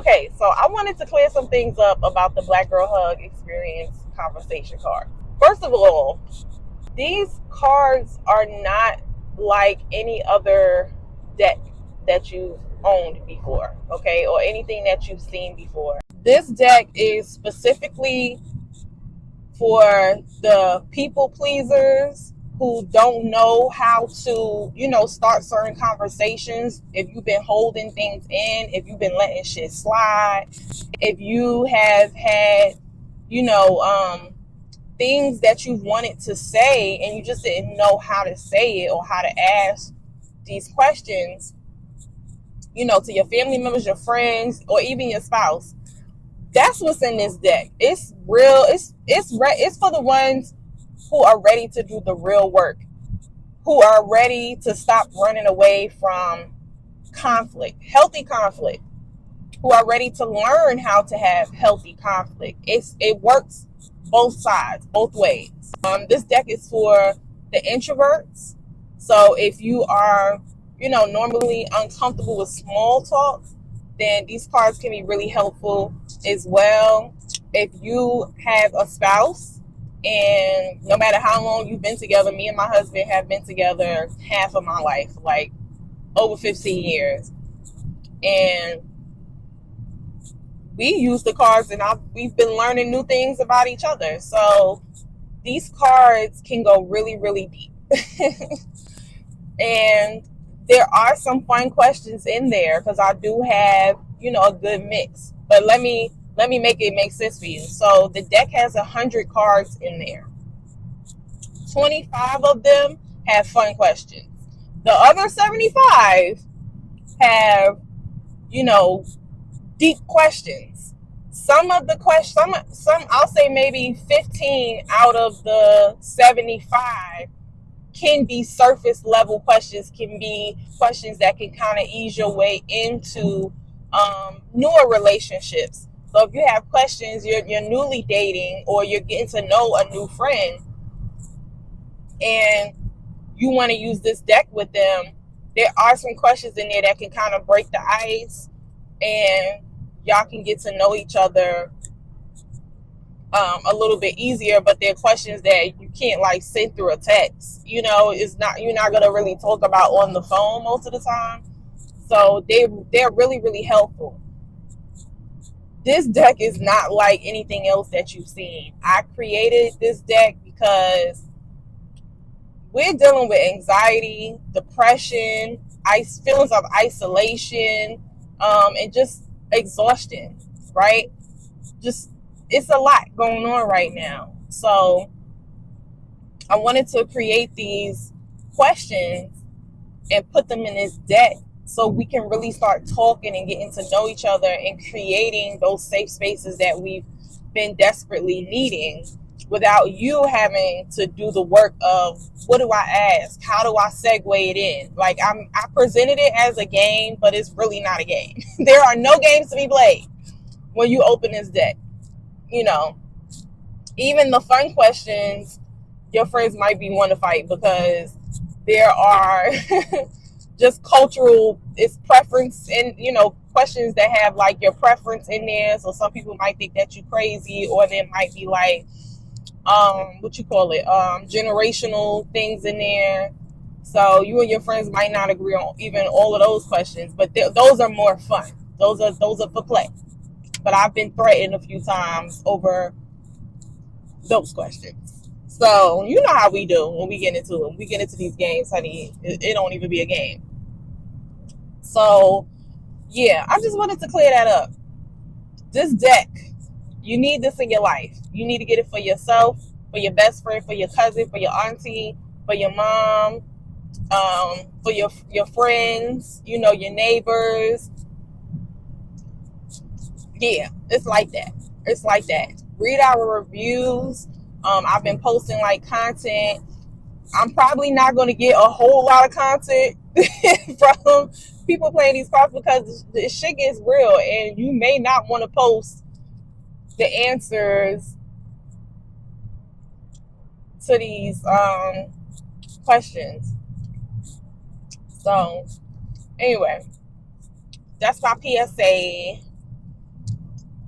Okay, so I wanted to clear some things up about the Black Girl Hug Experience conversation card. First of all, these cards are not like any other deck that you've owned before, okay, or anything that you've seen before. This deck is specifically for the people pleasers who don't know how to, start certain conversations. If you've been holding things in, if you've been letting shit slide, if you have had, you know, things that you wanted to say and you just didn't know how to say it or how to ask these questions, to your family members, your friends, or even your spouse. That's what's in this deck. It's real. It's for the ones who are ready to do the real work, who are ready to stop running away from conflict, healthy conflict, who are ready to learn how to have healthy conflict. It works both sides, both ways. This deck is for the introverts. So if you are, normally uncomfortable with small talk, then these cards can be really helpful as well. If you have a spouse, and no matter how long you've been together, me and my husband have been together half of my life, like over 15 years. And we use the cards and we've been learning new things about each other. So these cards can go really, really deep. And there are some fun questions in there because I do have, a good mix. But let me make it make sense for you. So the deck has 100 cards in there. 25 of them have fun questions. The other 75 have, deep questions. Some of the questions, some I'll say maybe 15 out of the 75 can be surface level questions, can be questions that can kind of ease your way into newer relationships. So if you have questions, you're newly dating or you're getting to know a new friend and you want to use this deck with them, there are some questions in there that can kind of break the ice and y'all can get to know each other a little bit easier, but they're questions that you can't like send through a text. It's not, you're not gonna really talk about on the phone most of the time. So they're really, really helpful. This deck is not like anything else that you've seen. I created this deck because we're dealing with anxiety, depression, feelings of isolation, and just exhaustion, right? Just it's a lot going on right now. So I wanted to create these questions and put them in this deck so we can really start talking and getting to know each other and creating those safe spaces that we've been desperately needing without you having to do the work of what do I ask? How do I segue it in? Like I presented it as a game, but it's really not a game. There are no games to be played when you open this deck. Even the fun questions, your friends might be want to fight because there are just cultural, it's preference and, questions that have like your preference in there. So some people might think that you're crazy, or there might be like, generational things in there. So you and your friends might not agree on even all of those questions, but those are more fun. Those are for play. But I've been threatened a few times over those questions. So you know how we do when we get into them. We get into these games, honey. It don't even be a game. So yeah, I just wanted to clear that up. This deck, you need this in your life. You need to get it for yourself, for your best friend, for your cousin, for your auntie, for your mom, for your friends, your neighbors. Yeah, it's like that. It's like that. Read our reviews. I've been posting like content. I'm probably not going to get a whole lot of content from people playing these cards because the shit gets real and you may not want to post the answers to these questions. So anyway, that's my PSA.